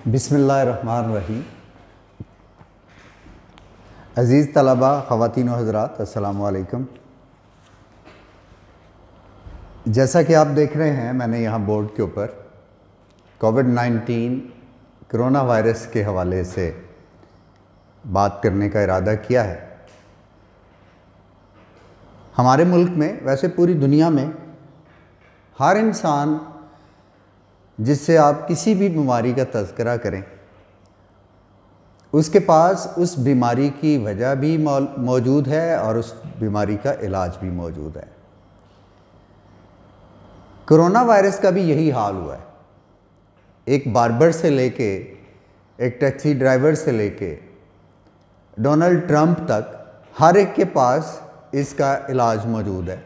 बिस्मिल्लाहिर्रहमानिर्रहीम। अज़ीज़ तलबा, ख़वातीन व हज़रात, अस्सलामु अलैकुम। जैसा कि आप देख रहे हैं, मैंने यहाँ बोर्ड के ऊपर कोविड-19 कोरोना वायरस के हवाले से बात करने का इरादा किया है। हमारे मुल्क में, वैसे पूरी दुनिया में, हर इंसान जिससे आप किसी भी बीमारी का तज़किरा करें, उसके पास उस बीमारी की वजह भी मौजूद है और उस बीमारी का इलाज भी मौजूद है। कोरोना वायरस का भी यही हाल हुआ है। एक बार्बर से लेके, एक टैक्सी ड्राइवर से लेके डोनाल्ड ट्रंप तक, हर एक के पास इसका इलाज मौजूद है,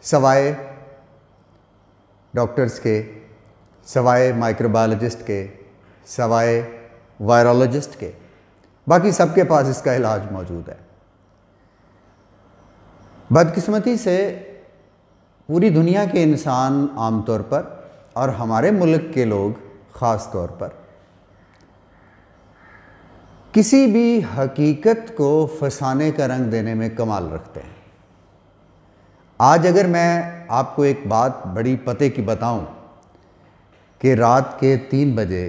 सवाए डॉक्टर्स के, सवाए माइक्रोबायोलॉजिस्ट के, सवाए वायरोलॉजिस्ट के। बाकी सबके पास इसका इलाज मौजूद है। बदकिस्मती से पूरी दुनिया के इंसान आमतौर पर और हमारे मुल्क के लोग ख़ास तौर पर किसी भी हकीकत को फसाने का रंग देने में कमाल रखते हैं। आज अगर मैं आपको एक बात बड़ी पते की बताऊं कि रात के 3 बजे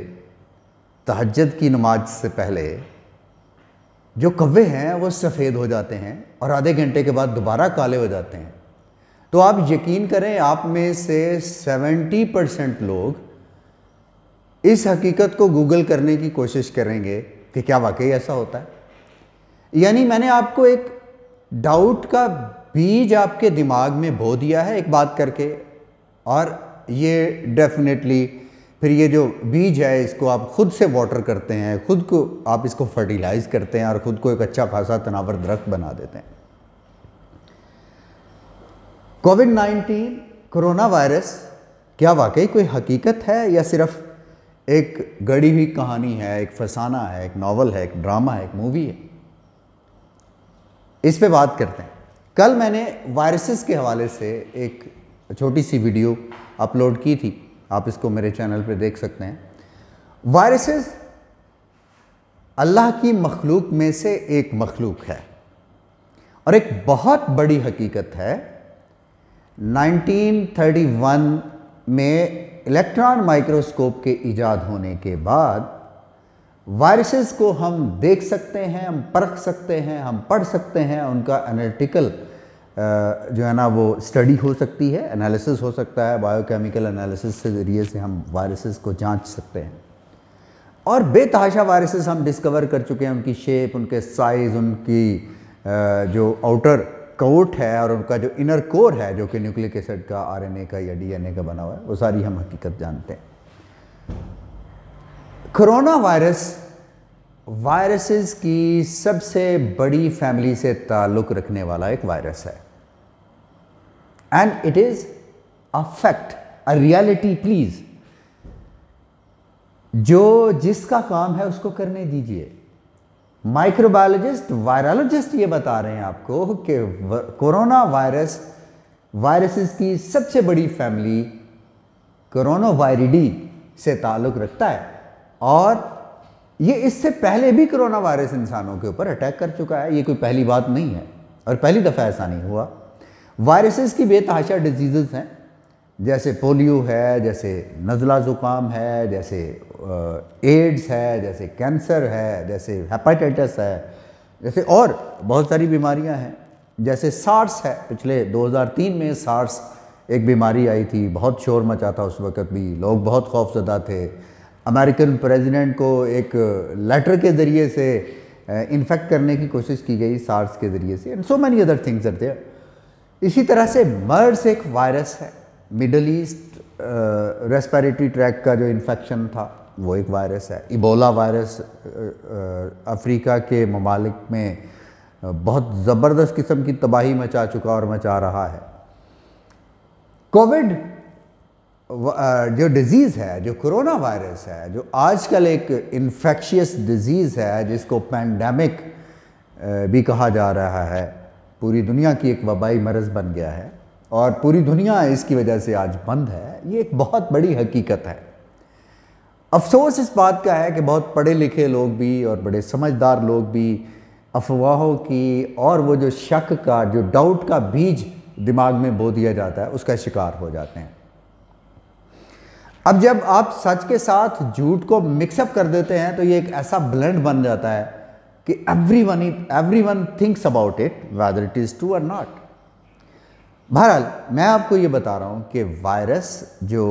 तहज्जुद की नमाज से पहले जो कव्वे हैं वो सफ़ेद हो जाते हैं और आधे घंटे के बाद दोबारा काले हो जाते हैं, तो आप यकीन करें, आप में से 70% लोग इस हकीकत को गूगल करने की कोशिश करेंगे कि क्या वाकई ऐसा होता है। यानी मैंने आपको एक डाउट का बीज आपके दिमाग में बो दिया है एक बात करके, और ये डेफिनेटली फिर ये जो बीज है इसको आप खुद से वाटर करते हैं, खुद को आप इसको फर्टिलाइज करते हैं और ख़ुद को एक अच्छा खासा तनावर दरख्त बना देते हैं। कोविड-19 कोरोना वायरस क्या वाकई कोई हकीकत है या सिर्फ एक गढ़ी हुई कहानी है, एक फसाना है, एक नावल है, एक ड्रामा है, एक मूवी है? इस पे बात करते हैं। कल मैंने वायरसेस के हवाले से एक छोटी सी वीडियो अपलोड की थी, आप इसको मेरे चैनल पे देख सकते हैं। वायरसेस अल्लाह की मखलूक में से एक मखलूक है और एक बहुत बड़ी हकीकत है। 1931 में इलेक्ट्रॉन माइक्रोस्कोप के इजाद होने के बाद वायरसेस को हम देख सकते हैं, हम परख सकते हैं, हम पढ़ सकते हैं, उनका एनालिटिकल जो है ना वो स्टडी हो सकती है, एनालिसिस हो सकता है, बायोकेमिकल एनालिसिस के ज़रिए से हम वायरसेस को जांच सकते हैं। और बेतहाशा वायरसेस हम डिस्कवर कर चुके हैं, उनकी शेप, उनके साइज़, उनकी जो आउटर कोट है और उनका जो इनर कोर है जो कि न्यूक्लिक एसिड का, आरएनए का या डीएनए का बना हुआ है, वो सारी हम हकीकत जानते हैं। कोरोना वायरस वायरसेस की सबसे बड़ी फैमिली से ताल्लुक़ रखने वाला एक वायरस है। And it is a fact, a reality. Please, जो जिसका काम है उसको करने दीजिए। माइक्रोबायोलॉजिस्ट, वायरोलॉजिस्ट ये बता रहे हैं आपको कि कोरोना वायरस वायरसेस की सबसे बड़ी फैमिली कोरोना वायरिडी से ताल्लुक़ रखता है और ये इससे पहले भी कोरोना वायरस इंसानों के ऊपर अटैक कर चुका है। ये कोई पहली बात नहीं है और पहली दफ़ा ऐसा नहीं हुआ। वायरसेस की बेतहाशा डिजीज़ हैं, जैसे पोलियो है, जैसे नज़ला ज़ुकाम है, जैसे एड्स है, जैसे कैंसर है, जैसे हेपेटाइटिस है, जैसे और बहुत सारी बीमारियां हैं, जैसे सार्स है। पिछले 2003 में सार्स एक बीमारी आई थी, बहुत शोर मचा था उस वक़्त भी, लोग बहुत खौफज़दा थे। अमेरिकन प्रेसिडेंट को एक लेटर के ज़रिए से इन्फेक्ट करने की कोशिश की गई सार्स के ज़रिए से, and so many other things are there. इसी तरह से मर्स एक वायरस है, मिडल ईस्ट रेस्पिरेटरी ट्रैक का जो इन्फेक्शन था वो एक वायरस है। इबोला वायरस अफ्रीका के ममालिक में बहुत ज़बरदस्त किस्म की तबाही मचा चुका और मचा रहा है। कोविड जो डिज़ीज़ है, जो कोरोना वायरस है, जो आजकल एक इन्फेक्शियस डिज़ीज़ है जिसको पैंडेमिक भी कहा जा रहा है, पूरी दुनिया की एक वबाई मरज़ बन गया है और पूरी दुनिया इसकी वजह से आज बंद है। ये एक बहुत बड़ी हकीकत है। अफसोस इस बात का है कि बहुत पढ़े लिखे लोग भी और बड़े समझदार लोग भी अफवाहों की और वो जो शक का, जो डाउट का बीज दिमाग में बो दिया जाता है, उसका शिकार हो जाते हैं। अब जब आप सच के साथ झूठ को मिक्सअप कर देते हैं तो ये एक ऐसा ब्लेंड बन जाता है कि everyone thinks about it whether it is true और नॉट। बहरहाल मैं आपको ये बता रहा हूँ कि वायरस, जो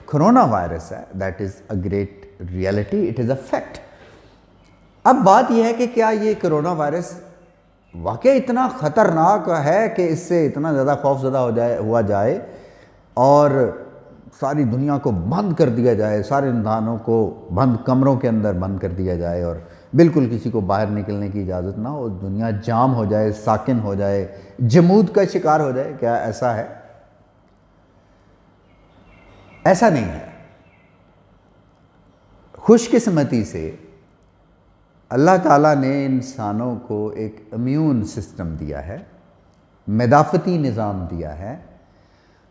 कोरोना वायरस है, that is a great reality, it is a fact. अब बात यह है कि क्या ये कोरोना वायरस वाकई इतना ख़तरनाक है कि इससे इतना ज़्यादा खौफज़दा हुआ जाए और सारी दुनिया को बंद कर दिया जाए, सारे इंसानों को बंद कमरों के अंदर बंद कर दिया जाए और बिल्कुल किसी को बाहर निकलने की इजाज़त ना हो, दुनिया जाम हो जाए, साकिन हो जाए, जमूद का शिकार हो जाए? क्या ऐसा है? ऐसा नहीं है। खुशकिस्मती से अल्लाह ताला ने इंसानों को एक इम्यून सिस्टम दिया है, मदाफ़ती निज़ाम दिया है।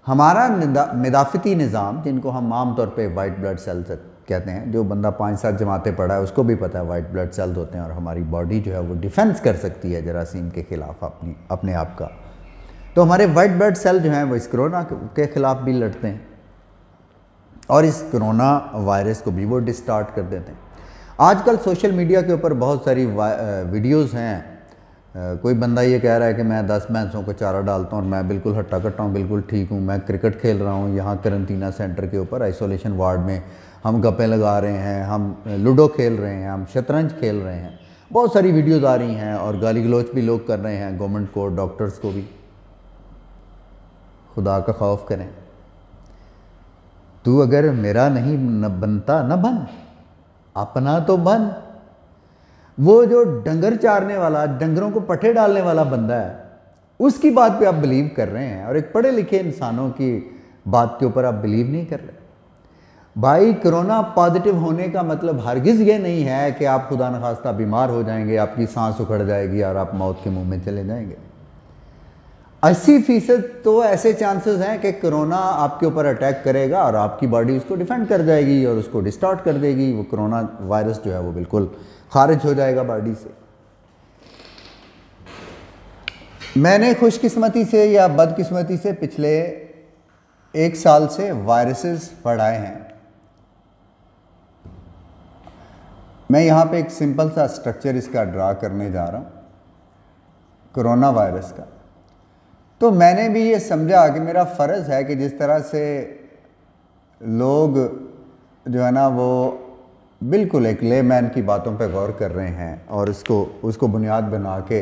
हमारा मदाफ़ती निज़ाम, जिनको हम आम तौर पे वाइट ब्लड सेल्स कहते हैं, जो बंदा 5-7 जमातें पढ़ा है उसको भी पता है वाइट ब्लड सेल्स होते हैं और हमारी बॉडी जो है वो डिफेंस कर सकती है जरासीम के ख़िलाफ़ अपने आप का। तो हमारे वाइट ब्लड सेल जो हैं वो इस कोरोना के ख़िलाफ़ भी लड़ते हैं और इस कोरोना वायरस को भी वो डिस्टार्ट कर देते हैं। आजकल सोशल मीडिया के ऊपर बहुत सारी वीडियोज़ हैं। कोई बंदा ये कह रहा है कि मैं 10 भैंसों को चारा डालता हूँ और मैं बिल्कुल हट्टा कट्टा हूँ, बिल्कुल ठीक हूँ, मैं क्रिकेट खेल रहा हूँ यहाँ करंटीना सेंटर के ऊपर आइसोलेशन वार्ड में, हम गप्पे लगा रहे हैं, हम लूडो खेल रहे हैं, हम शतरंज खेल रहे हैं। बहुत सारी वीडियोज़ आ रही हैं और गाली गलौच भी लोग कर रहे हैं गवर्नमेंट को, डॉक्टर्स को भी। खुदा का खौफ करें। तू अगर मेरा नहीं बनता न बन, अपना तो बन। वो जो डंगर चारने वाला, डंगरों को पट्ठे डालने वाला बंदा है, उसकी बात पे आप बिलीव कर रहे हैं और एक पढ़े लिखे इंसानों की बात के ऊपर आप बिलीव नहीं कर रहे। भाई, कोरोना पॉजिटिव होने का मतलब हरगिज़ ये नहीं है कि आप खुदा न खास्ता बीमार हो जाएंगे, आपकी सांस उखड़ जाएगी और आप मौत के मुंह में चले जाएंगे। 80% तो ऐसे चांसेस हैं कि कोरोना आपके ऊपर अटैक करेगा और आपकी बॉडी उसको डिफेंड कर जाएगी और उसको डिस्टॉर्ट कर देगी। वो कोरोना वायरस जो है वो बिल्कुल खारिज हो जाएगा बॉडी से। मैंने खुशकिस्मती से या बदकिस्मती से पिछले 1 साल से वायरसेस पढ़ाए हैं। मैं यहाँ पे एक सिंपल सा स्ट्रक्चर इसका ड्रा करने जा रहा हूँ कोरोना वायरस का। तो मैंने भी ये समझा कि मेरा फ़र्ज़ है कि जिस तरह से लोग जो है ना वो बिल्कुल एक लेमैन की बातों पे गौर कर रहे हैं और उसको बुनियाद बना के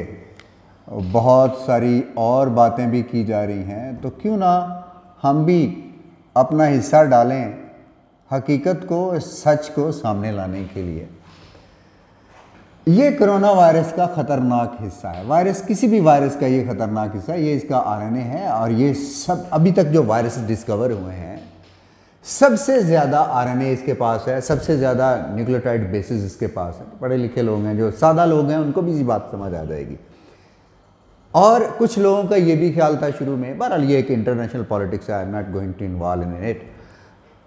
बहुत सारी और बातें भी की जा रही हैं, तो क्यों ना हम भी अपना हिस्सा डालें हकीकत को, सच को सामने लाने के लिए। ये कोरोना वायरस का ख़तरनाक हिस्सा है। वायरस, किसी भी वायरस का ये ख़तरनाक हिस्सा है, ये इसका आरएनए है। और ये सब अभी तक जो वायरस डिस्कवर हुए हैं, सबसे ज़्यादा आरएनए इसके पास है, सबसे ज़्यादा न्यूक्लियोटाइड बेसिस इसके पास है। पढ़े लिखे लोग हैं, जो सादा लोग हैं, उनको भी ये बात समझ आ जाएगी। और कुछ लोगों का ये भी ख्याल था शुरू में, बहरहाल ये एक इंटरनेशनल पॉलिटिक्स है, I am not going to involve in it,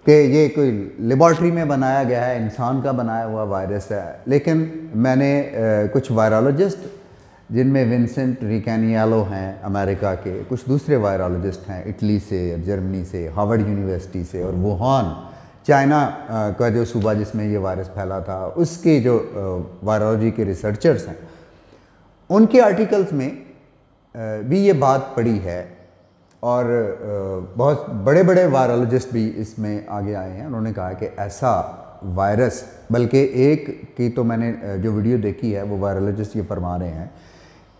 कि ये कोई लेबॉर्ट्री में बनाया गया है, इंसान का बनाया हुआ वायरस है। लेकिन मैंने कुछ वायरोलॉजिस्ट, जिनमें विंसेंट रिकैनियालो हैं अमेरिका के, कुछ दूसरे वायरोलॉजिस्ट हैं इटली से, जर्मनी से, हार्वर्ड यूनिवर्सिटी से, और वुहान चाइना का जो सूबा जिसमें ये वायरस फैला था, उसके जो वायरोलॉजी के रिसर्चर्स हैं, उनके आर्टिकल्स में भी ये बात पड़ी है। और बहुत बड़े बड़े वायरोलॉजिस्ट भी इसमें आगे आए हैं। उन्होंने कहा कि ऐसा वायरस, बल्कि एक की तो मैंने जो वीडियो देखी है वो वायरोलॉजिस्ट ये फरमा रहे हैं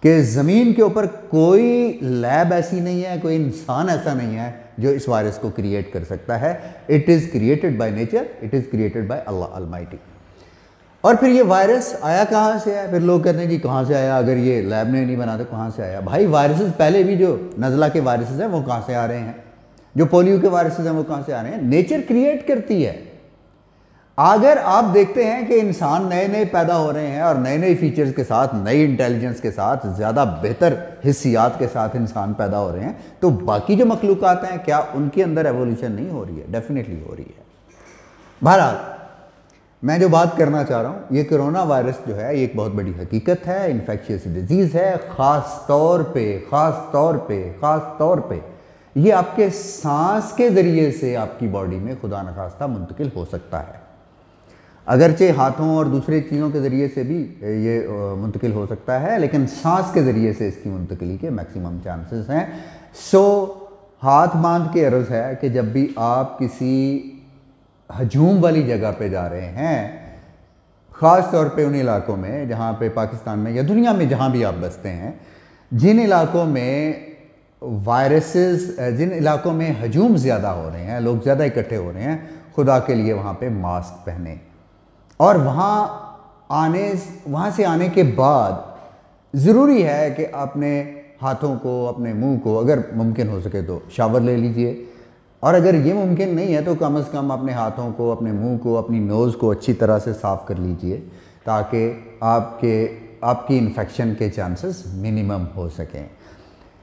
कि ज़मीन के ऊपर कोई लैब ऐसी नहीं है, कोई इंसान ऐसा नहीं है जो इस वायरस को क्रिएट कर सकता है। It is created by nature, it is created by Allah Almighty. और फिर ये वायरस आया कहाँ से है? फिर लोग कहते हैं कि कहाँ से आया, अगर ये लैब ने नहीं बना तो कहाँ से आया? भाई, वायरसेस पहले भी जो नज़ला के वायरसेस हैं वो कहाँ से आ रहे हैं, जो पोलियो के वायरसेस हैं वो कहाँ से आ रहे हैं? नेचर क्रिएट करती है। अगर आप देखते हैं कि इंसान नए नए पैदा हो रहे हैं और नए नए फीचर्स के साथ, नई इंटेलिजेंस के साथ, ज़्यादा बेहतर हिस्सियात के साथ इंसान पैदा हो रहे हैं, तो बाकी जो मखलूक़ात हैं, क्या उनके अंदर एवोल्यूशन नहीं हो रही है? डेफिनेटली हो रही है। बहरहाल, मैं जो बात करना चाह रहा हूँ, ये कोरोना वायरस जो है ये एक बहुत बड़ी हकीकत है, इन्फेक्शियस डिजीज़ है। ख़ास तौर पे ये आपके सांस के ज़रिए से आपकी बॉडी में खुदा न खास्ता मुंतकिल हो सकता है। अगरचे हाथों और दूसरे चीज़ों के ज़रिए से भी ये मुंतकिल हो सकता है, लेकिन सांस के ज़रिए से इसकी मुंतकिली के मैक्सिमम चांसेस हैं। हाथ बांध के अर्ज़ है कि जब भी आप किसी हजूम वाली जगह पे जा रहे हैं, ख़ास तौर पे उन इलाकों में जहाँ पे पाकिस्तान में या दुनिया में जहाँ भी आप बसते हैं, जिन इलाकों में जिन इलाकों में हजूम ज़्यादा हो रहे हैं, लोग ज़्यादा इकट्ठे हो रहे हैं, खुदा के लिए वहाँ पे मास्क पहने। और वहाँ से आने के बाद ज़रूरी है कि अपने हाथों को, अपने मुंह को, अगर मुमकिन हो सके तो शावर ले लीजिए, और अगर ये मुमकिन नहीं है तो कम से कम अपने हाथों को, अपने मुंह को, अपनी नोज़ को अच्छी तरह से साफ़ कर लीजिए, ताकि आपकी इन्फेक्शन के चांसेस मिनिमम हो सकें।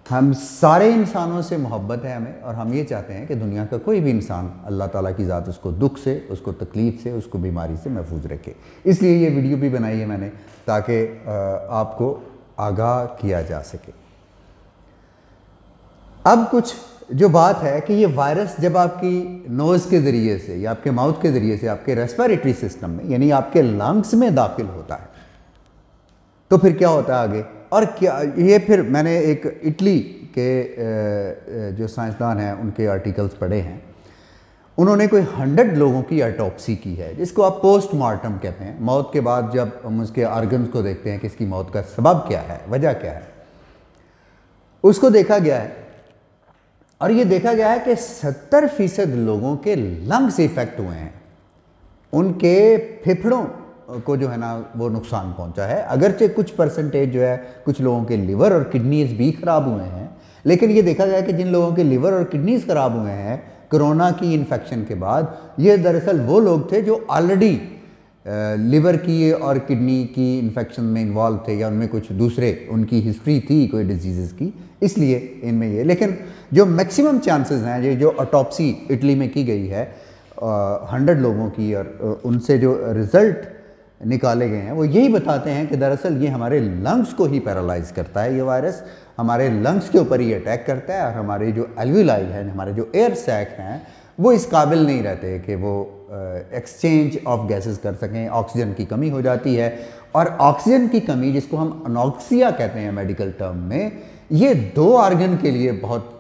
हम सारे इंसानों से मोहब्बत है हमें, और हम ये चाहते हैं कि दुनिया का कोई भी इंसान, अल्लाह ताला की ज़ात उसको दुख से, उसको तकलीफ़ से, उसको बीमारी से महफूज रखे। इसलिए ये वीडियो भी बनाई है मैंने, ताकि आपको आगाह किया जा सके। अब कुछ जो बात है कि ये वायरस जब आपकी नोज़ के ज़रिए से या आपके माउथ के ज़रिए से आपके रेस्पिरेटरी सिस्टम में, यानी आपके लंग्स में दाखिल होता है, तो फिर क्या होता है आगे, और क्या ये फिर मैंने एक इटली के जो साइंसदान हैं उनके आर्टिकल्स पढ़े हैं। उन्होंने कोई 100 लोगों की ऑटोप्सी की है, जिसको आप पोस्टमार्टम कहते हैं। मौत के बाद जब हम उसके आर्गन्स को देखते हैं कि इसकी मौत का सबब क्या है, वजह क्या है, उसको देखा गया है। और ये देखा गया है कि 70% लोगों के लंग्स इफेक्ट हुए हैं, उनके फेफड़ों को जो है ना वो नुकसान पहुंचा है। अगरचे कुछ परसेंटेज जो है, कुछ लोगों के लिवर और किडनीज भी ख़राब हुए हैं, लेकिन ये देखा गया कि जिन लोगों के लिवर और किडनीज ख़राब हुए हैं कोरोना की इन्फेक्शन के बाद, ये दरअसल वो लोग थे जो ऑलरेडी लिवर की और किडनी की इन्फेक्शन में इन्वॉल्व थे, या उनमें कुछ दूसरे उनकी हिस्ट्री थी कोई डिजीज़ की, इसलिए इनमें ये। लेकिन जो मैक्सिमम चांसेस हैं, ये जो ऑटोप्सी इटली में की गई है 100 लोगों की, और उनसे जो रिज़ल्ट निकाले गए हैं वो यही बताते हैं कि दरअसल ये हमारे लंग्स को ही पैरालाइज करता है। ये वायरस हमारे लंग्स के ऊपर ही अटैक करता है, और हमारे जो एल्विलाई हैं, हमारे जो एयर सैक हैं, वो इस काबिल नहीं रहते कि वो एक्सचेंज ऑफ गैसेस कर सकें। ऑक्सीजन की कमी हो जाती है, और ऑक्सीजन की कमी, जिसको हम अनॉक्सिया कहते हैं मेडिकल टर्म में, ये 2 आर्गन के लिए बहुत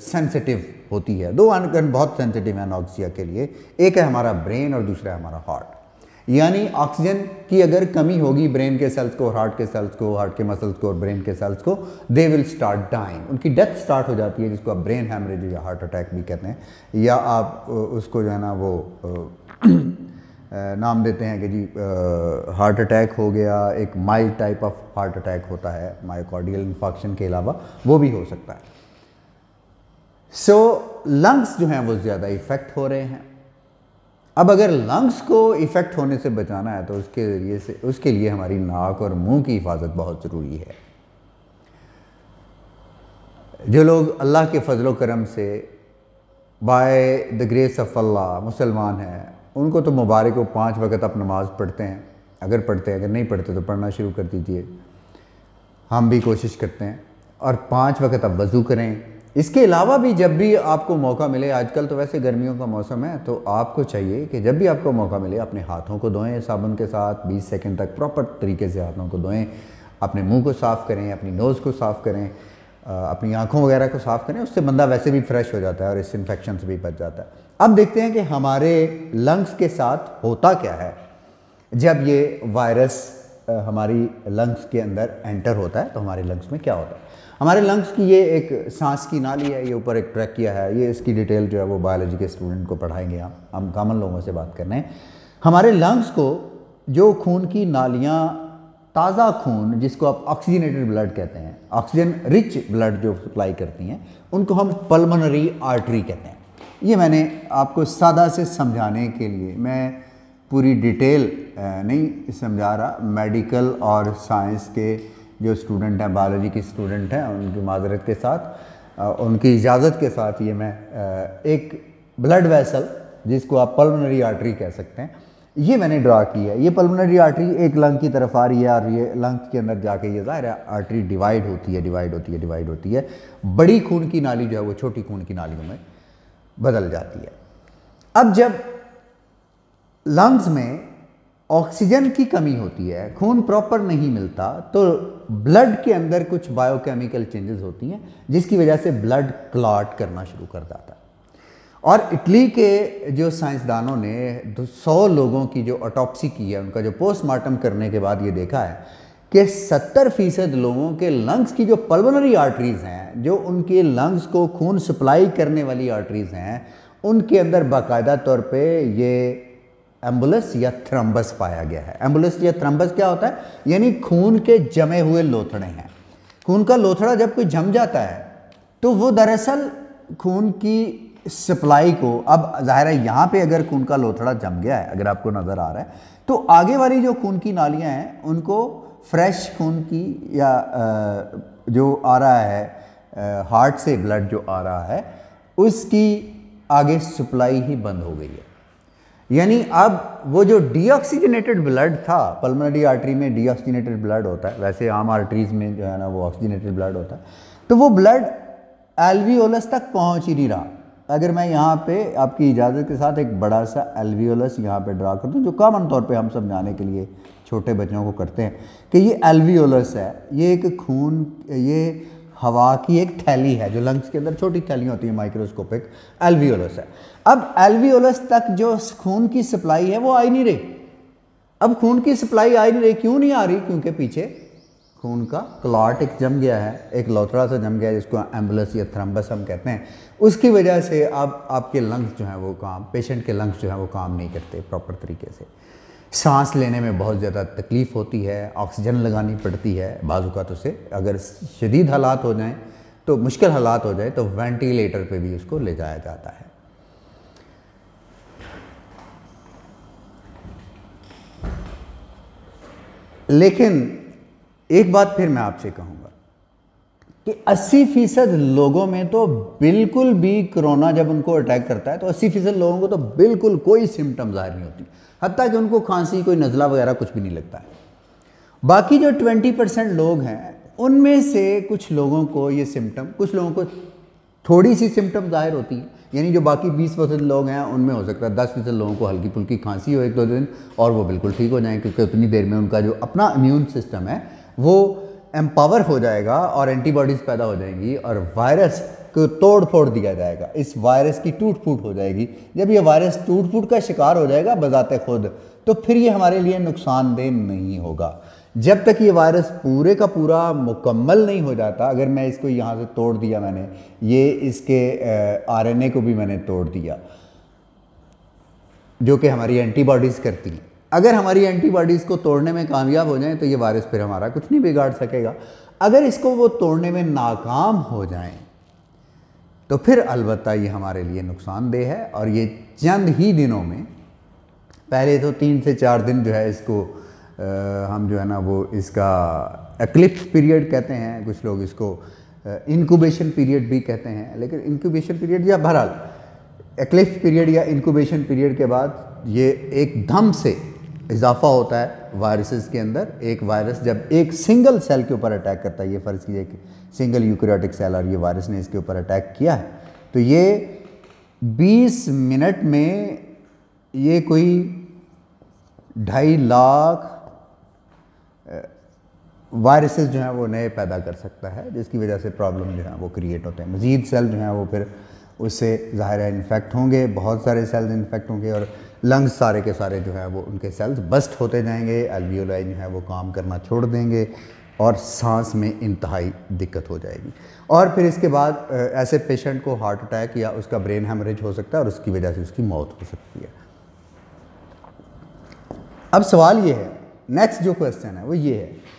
सेंसिटिव होती है। 2 आर्गन बहुत सेंसिटिव है अनॉक्सिया के लिए। एक है हमारा ब्रेन और दूसरा है हमारा हार्ट। यानी ऑक्सीजन की अगर कमी होगी ब्रेन के सेल्स को, हार्ट के सेल्स को, हार्ट के मसल्स को और ब्रेन के सेल्स को, दे विल स्टार्ट डाइंग, उनकी डेथ स्टार्ट हो जाती है, जिसको आप ब्रेन हैमरेज या हार्ट अटैक भी कहते हैं, या आप उसको जो है ना वो नाम देते हैं कि जी हार्ट अटैक हो गया। एक mild type of heart attack होता है मायोकार्डियल इन्फार्क्शन के अलावा, वो भी हो सकता है। लंग्स जो हैं वो ज़्यादा इफ़ेक्ट हो रहे हैं। अब अगर लंग्स को इफ़ेक्ट होने से बचाना है तो उसके लिए हमारी नाक और मुंह की हिफाजत बहुत ज़रूरी है। जो लोग अल्लाह के फजलो करम से बाय द ग्रेस ऑफ अल्लाह मुसलमान हैं, उनको तो मुबारक हो, 5 वक्त आप नमाज़ पढ़ते हैं, अगर पढ़ते हैं, अगर नहीं पढ़ते तो पढ़ना शुरू कर दीजिए। हम भी कोशिश करते हैं, और 5 वक्त आप वज़ू करें। इसके अलावा भी जब भी आपको मौका मिले, आजकल तो वैसे गर्मियों का मौसम है, तो आपको चाहिए कि जब भी आपको मौका मिले अपने हाथों को धोएं साबुन के साथ, 20 सेकंड तक प्रॉपर तरीके से हाथों को धोएं, अपने मुंह को साफ़ करें, अपनी नोज़ को साफ़ करें, अपनी आँखों वगैरह को साफ़ करें। उससे बंदा वैसे भी फ्रेश हो जाता है और इस इन्फेक्शन से भी बच जाता है। अब देखते हैं कि हमारे लंग्स के साथ होता क्या है जब ये वायरस हमारी लंग्स के अंदर एंटर होता है, तो हमारे लंग्स में क्या होता है। हमारे लंग्स की ये एक सांस की नाली है, ये ऊपर एक ट्रैक किया है, ये इसकी डिटेल जो है वो बायोलॉजी के स्टूडेंट को पढ़ाएंगे। हम कॉमन लोगों से बात कर रहे हैं। हमारे लंग्स को जो खून की नालियाँ, ताज़ा खून जिसको आप ऑक्सीजनेटेड ब्लड कहते हैं, ऑक्सीजन रिच ब्लड जो सप्लाई करती हैं, उनको हम पल्मोनरी आर्टरी कहते हैं। ये मैंने आपको सादा से समझाने के लिए, मैं पूरी डिटेल नहीं समझा रहा। मेडिकल और साइंस के जो स्टूडेंट हैं, बायोलॉजी के स्टूडेंट हैं, उनकी माजरत के साथ, उनकी इजाज़त के साथ, ये मैं एक ब्लड वेसल जिसको आप पल्मोनरी आर्टरी कह सकते हैं, ये मैंने ड्रा किया है, ये पल्मोनरी आर्टरी एक लंग की तरफ आ रही है और ये लंग के अंदर जाके ये ज़ाहिर है आर्टरी डिवाइड होती है, बड़ी खून की नाली जो है वो छोटी खून की नालियों में बदल जाती है। अब जब लंग्स में ऑक्सीजन की कमी होती है, खून प्रॉपर नहीं मिलता, तो ब्लड के अंदर कुछ बायोकेमिकल चेंजेस होती हैं जिसकी वजह से ब्लड क्लॉट करना शुरू कर देता है। और इटली के जो साइंसदानों ने 100 लोगों की जो ऑटोप्सी की है, उनका जो पोस्टमार्टम करने के बाद ये देखा है कि 70% लोगों के लंग्स की जो पल्मोनरी आर्टरीज़ हैं, जो उनके लंग्स को खून सप्लाई करने वाली आर्टरीज़ हैं, उनके अंदर बाकायदा तौर पे ये एम्बुलस या थ्रम्बस पाया गया है। एम्बुलस या थ्रम्बस क्या होता है? यानी खून के जमे हुए लोथड़े हैं। खून का लोथड़ा जब कोई जम जाता है तो वो दरअसल खून की सप्लाई को, अब जाहिर है यहाँ पे अगर खून का लोथड़ा जम गया है, अगर आपको नज़र आ रहा है, तो आगे वाली जो खून की नालियाँ हैं उनको फ्रेश खून की या जो आ रहा है हार्ट से ब्लड जो आ रहा है उसकी आगे सप्लाई ही बंद हो गई है। यानी अब वो जो डीऑक्सीजनेटेड ब्लड था, पल्मोनरी आर्टरी में डीऑक्सीजनेटेड ब्लड होता है, वैसे आम आर्टरीज में जो है ना वो ऑक्सीजनेटेड ब्लड होता है, तो वो ब्लड एल्वियोलस तक पहुंच ही नहीं रहा। अगर मैं यहाँ पे आपकी इजाज़त के साथ एक बड़ा सा एल्वियोलस यहाँ पे ड्रा कर दूँ, जो कॉमन तौर पे हम समझाने के लिए छोटे बच्चों को करते हैं कि ये एल्वियोलस है, ये एक खून, ये हवा की एक थैली है जो लंग्स के अंदर छोटी थैलियाँ होती है, माइक्रोस्कोपिक एल्वियोलस है। अब एल्वियोलस तक जो खून की सप्लाई है वो आ ही नहीं रही। अब खून की सप्लाई आ ही नहीं रही, क्यों नहीं आ रही? क्योंकि पीछे खून का क्लॉट एक जम गया है, एक लोथड़ा सा जम गया है जिसको एम्बुलस या थ्रम्बस हम कहते हैं। उसकी वजह से अब आपके लंग्स जो हैं वो पेशेंट के लंग्स जो हैं वो काम नहीं करते प्रॉपर तरीके से। सांस लेने में बहुत ज़्यादा तकलीफ़ होती है, ऑक्सीजन लगानी पड़ती है, बाज़ उसे अगर शदीद हालात हो जाएं तो, मुश्किल हालात हो जाए तो वेंटिलेटर पे भी उसको ले जाया जाता है। लेकिन एक बात फिर मैं आपसे कहूँगा कि 80% लोगों में तो बिल्कुल भी कोरोना जब उनको अटैक करता है तो 80% लोगों को तो बिल्कुल कोई सिम्टम ज़ाहिर नहीं होती, हत्ता कि उनको खांसी, कोई नज़ला वगैरह कुछ भी नहीं लगता है। बाकी जो 20% लोग हैं उनमें से कुछ लोगों को ये सिम्टम, कुछ लोगों को थोड़ी सी सिम्टम ज़ाहिर होती है। यानी जो बाकी 20% लोग हैं उनमें हो सकता है 10% लोगों को हल्की फुल्की खांसी हो 1-2 दिन और वो बिल्कुल ठीक हो जाएं, क्योंकि उतनी देर में उनका जो अपना इम्यून सिस्टम है वो एम्पावर हो जाएगा और एंटीबॉडीज़ पैदा हो जाएंगी और वायरस को तोड़ फोड़ दिया जाएगा। इस वायरस की टूट फूट हो जाएगी। जब ये वायरस टूट फूट का शिकार हो जाएगा बजाते खुद, तो फिर ये हमारे लिए नुकसानदेह नहीं होगा। जब तक ये वायरस पूरे का पूरा मुकम्मल नहीं हो जाता, अगर मैं इसको यहाँ से तोड़ दिया, मैंने ये इसके आरएनए को भी मैंने तोड़ दिया जो कि हमारी एंटीबॉडीज़ करती हैं, अगर हमारी एंटीबॉडीज़ को तोड़ने में कामयाब हो जाएं तो ये वायरस फिर हमारा कुछ नहीं बिगाड़ सकेगा। अगर इसको वो तोड़ने में नाकाम हो जाएं तो फिर अलबत्ता ये हमारे लिए नुकसानदेह है। और ये चंद ही दिनों में, पहले तो 3 से 4 दिन जो है इसको हम जो है ना वो इसका एक्लिप्स पीरियड कहते हैं, कुछ लोग इसको इंक्यूबेशन पीरियड भी कहते हैं। लेकिन इंक्यूबेशन पीरियड या बहरहाल एक्लिप्स पीरियड या इंक्यूबेशन पीरियड के बाद ये एकदम से इजाफा होता है वायरसेस के अंदर। एक वायरस जब एक सिंगल सेल के ऊपर अटैक करता है, ये फ़र्ज़ कीजिए कि सिंगल यूकैरियोटिक सेल और ये वायरस ने इसके ऊपर अटैक किया है, तो ये 20 मिनट में ये कोई 2.5 लाख वायरसेस जो हैं वो नए पैदा कर सकता है, जिसकी वजह से प्रॉब्लम जो है वो क्रिएट होते हैं। मज़ीद सेल जो हैं वो फिर उससे ज़ाहिर है इन्फेक्ट होंगे, बहुत सारे सेल्स इन्फेक्ट होंगे और लंग्स सारे के सारे जो है वो उनके सेल्स बस्ट होते जाएंगे, एल्वियोलाई जो है वो काम करना छोड़ देंगे और सांस में इंतहाई दिक्कत हो जाएगी। और फिर इसके बाद ऐसे पेशेंट को हार्ट अटैक या उसका ब्रेन हेमरेज हो सकता है और उसकी वजह से उसकी मौत हो सकती है। अब सवाल ये है, नेक्स्ट जो क्वेश्चन है वो ये है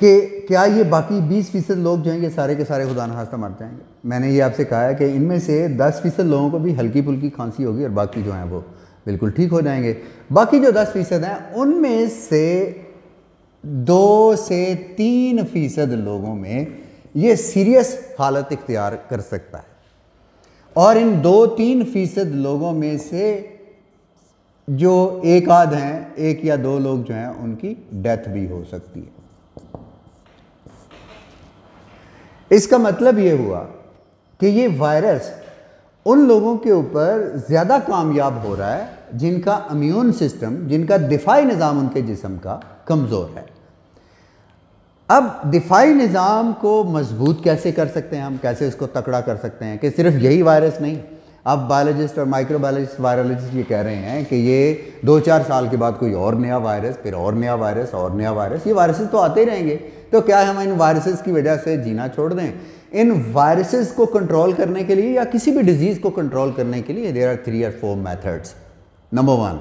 कि क्या ये बाकी 20% लोग जो हैं ये सारे के सारे खुदा न खास्ता मर जाएंगे? मैंने ये आपसे कहा है कि इनमें से 10% लोगों को भी हल्की फुल्की खांसी होगी और बाकी जो हैं वो बिल्कुल ठीक हो जाएंगे। बाकी जो 10% हैं उनमें से 2 से 3% लोगों में ये सीरियस हालत इख्तियार कर सकता है और इन 2-3% लोगों में से जो एक आध हैं, एक या दो लोग जो हैं उनकी डेथ भी हो सकती है। इसका मतलब ये हुआ कि ये वायरस उन लोगों के ऊपर ज़्यादा कामयाब हो रहा है जिनका इम्यून सिस्टम, जिनका दिफाई निज़ाम उनके जिस्म का कमज़ोर है। अब दिफाई निज़ाम को मजबूत कैसे कर सकते हैं हम, कैसे इसको तकड़ा कर सकते हैं कि सिर्फ यही वायरस नहीं, अब बायोलॉजिस्ट और माइक्रोबायोलॉजिस्ट, वायरोलॉजिस्ट ये कह रहे हैं कि ये 2-4 साल के बाद कोई और नया वायरस, फिर और नया वायरस और नया वायरस, ये वायरसेस तो आते ही रहेंगे। तो क्या हम इन वायरसेस की वजह से जीना छोड़ दें? इन वायरसेस को कंट्रोल करने के लिए या किसी भी डिजीज़ को कंट्रोल करने के लिए there are 3 or 4 methods. Number 1,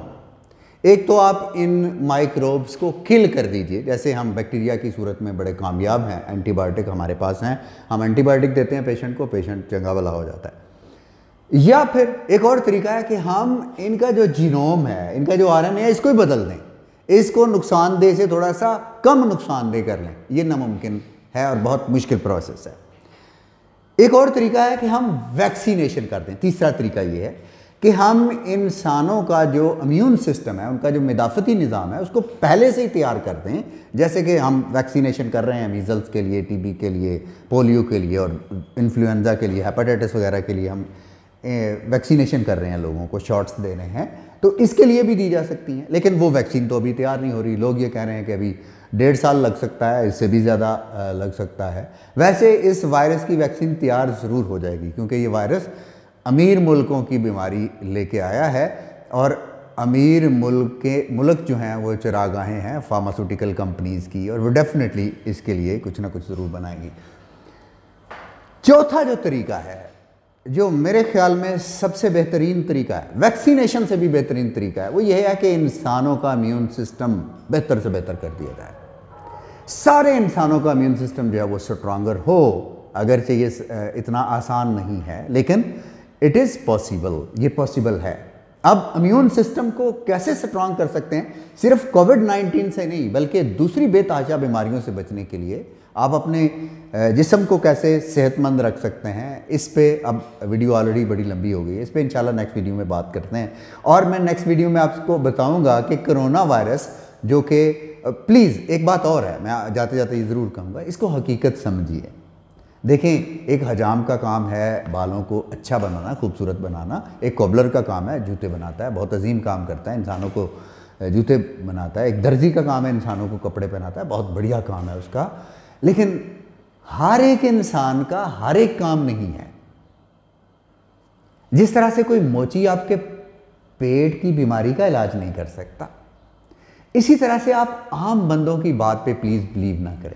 एक तो आप इन माइक्रोब्स को किल कर दीजिए। जैसे हम बैक्टीरिया की सूरत में बड़े कामयाब हैं, एंटीबायोटिक हमारे पास हैं, हम एंटीबायोटिक देते हैं पेशेंट को, पेशेंट चंगा भला हो जाता है। या फिर एक और तरीका है कि हम इनका जो जीनोम है, इनका जो आरएनए है, इसको ही बदल दें, इसको नुकसानदेह से थोड़ा सा कम नुकसानदेह कर लें। ये नामुमकिन है और बहुत मुश्किल प्रोसेस है। एक और तरीका है कि हम वैक्सीनेशन कर दें। तीसरा तरीका ये है कि हम इंसानों का जो इम्यून सिस्टम है, उनका जो मदाफ़ती निज़ाम है, उसको पहले से ही तैयार कर दें। जैसे कि हम वैक्सीनेशन कर रहे हैं मीज़ल्स के लिए, टीबी के लिए, पोलियो के लिए और इन्फ्लुएंजा के लिए, हेपेटाइटिस वगैरह के लिए हम वैक्सीनेशन कर रहे हैं, लोगों को शॉट्स दे रहे हैं, तो इसके लिए भी दी जा सकती हैं। लेकिन वो वैक्सीन तो अभी तैयार नहीं हो रही। लोग ये कह रहे हैं कि अभी 1.5 साल लग सकता है, इससे भी ज़्यादा लग सकता है। वैसे इस वायरस की वैक्सीन तैयार ज़रूर हो जाएगी, क्योंकि ये वायरस अमीर मुल्कों की बीमारी लेके आया है और अमीर मुल्क जो हैं वो चरागाहें हैं फार्मास्यूटिकल कंपनीज़ की, और वो डेफिनेटली इसके लिए कुछ ना कुछ ज़रूर बनाएंगी। चौथा जो तरीका है, जो मेरे ख्याल में सबसे बेहतरीन तरीका है, वैक्सीनेशन से भी बेहतरीन तरीका है, वो ये है कि इंसानों का इम्यून सिस्टम बेहतर से बेहतर कर दिया जाए। सारे इंसानों का इम्यून सिस्टम जो है वो स्ट्रांगर हो। अगरचे ये इतना आसान नहीं है, लेकिन इट इज़ पॉसिबल, ये पॉसिबल है। अब इम्यून सिस्टम को कैसे स्ट्रांग कर सकते हैं? सिर्फ कोविड-19 से नहीं, बल्कि दूसरी बेतहाशा बीमारियों से बचने के लिए आप अपने जिस्म को कैसे सेहतमंद रख सकते हैं, इस पे अब वीडियो ऑलरेडी बड़ी लंबी हो गई है, इस पे इंशाल्लाह नेक्स्ट वीडियो में बात करते हैं। और मैं नेक्स्ट वीडियो में आपको बताऊंगा कि कोरोना वायरस, जो कि प्लीज़ एक बात और है, मैं जाते जाते ये ज़रूर कहूँगा, इसको हकीकत समझिए। देखें, एक हजाम का काम है बालों को अच्छा बनाना, खूबसूरत बनाना। एक कोबलर का काम है, जूते बनाता है, बहुत अजीम काम करता है, इंसानों को जूते बनाता है। एक दर्जी का काम है, इंसानों को कपड़े पहनाता है, बहुत बढ़िया काम है उसका। लेकिन हर एक इंसान का हर एक काम नहीं है। जिस तरह से कोई मोची आपके पेट की बीमारी का इलाज नहीं कर सकता, इसी तरह से आप आम बंदों की बात पे प्लीज़ बिलीव ना करें।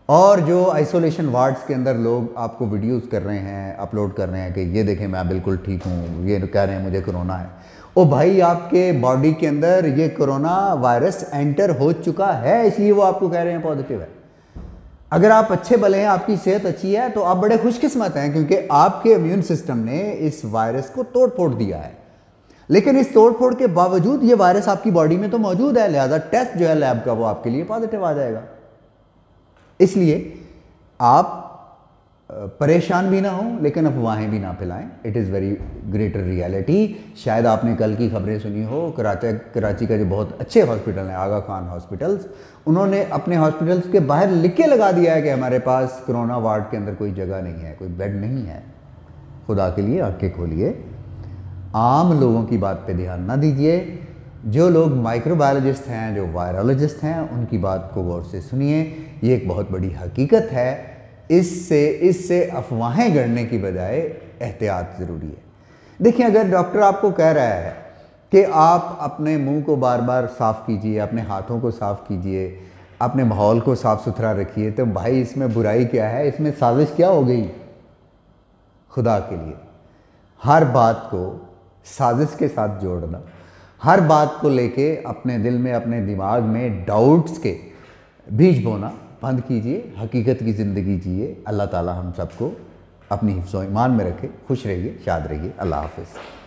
और जो आइसोलेशन वार्ड्स के अंदर लोग आपको वीडियोस कर रहे हैं, अपलोड कर रहे हैं कि ये देखें मैं बिल्कुल ठीक हूँ, ये कह रहे हैं मुझे कोरोना है, ओ भाई आपके बॉडी के अंदर ये कोरोना वायरस एंटर हो चुका है, इसलिए वो आपको कह रहे हैं पॉजिटिव है। अगर आप अच्छे भले हैं, आपकी सेहत अच्छी है, तो आप बड़े खुशकिस्मत हैं, क्योंकि आपके इम्यून सिस्टम ने इस वायरस को तोड़ फोड़ दिया है। लेकिन इस तोड़ फोड़ के बावजूद ये वायरस आपकी बॉडी में तो मौजूद है, लिहाजा टेस्ट जो है लैब का वो आपके लिए पॉजिटिव आ जाएगा। इसलिए आप परेशान भी ना हो, लेकिन अफवाहें भी ना फैलाएं। It is very greater reality. शायद आपने कल की खबरें सुनी हो, कराची का जो बहुत अच्छे हॉस्पिटल हैं, आगा खान हॉस्पिटल्स, उन्होंने अपने हॉस्पिटल्स के बाहर लिख के लगा दिया है कि हमारे पास कोरोना वार्ड के अंदर कोई जगह नहीं है, कोई बेड नहीं है। खुदा के लिए आंखें खोलिए, आम लोगों की बात पे ध्यान ना दीजिए। जो लोग माइक्रोबायोलॉजिस्ट हैं, जो वायरोलॉजिस्ट हैं, उनकी बात को गौर से सुनिए। ये एक बहुत बड़ी हकीकत है। इससे अफवाहें गढ़ने की बजाय एहतियात ज़रूरी है। देखिए, अगर डॉक्टर आपको कह रहा है कि आप अपने मुंह को बार बार साफ़ कीजिए, अपने हाथों को साफ़ कीजिए, अपने माहौल को साफ़ सुथरा रखिए, तो भाई इसमें बुराई क्या है, इसमें साजिश क्या हो गई? खुदा के लिए हर बात को साजिश के साथ जोड़ना, हर बात को लेके अपने दिल में, अपने दिमाग में डाउट्स के बीज बोना बंद कीजिए। हकीकत की ज़िंदगी जिए। अल्लाह ताला हम सबको अपनी हिफ्ज़-ओ-ईमान में रखे। खुश रहिए, शाद रहिए। अल्लाह हाफ़िज़।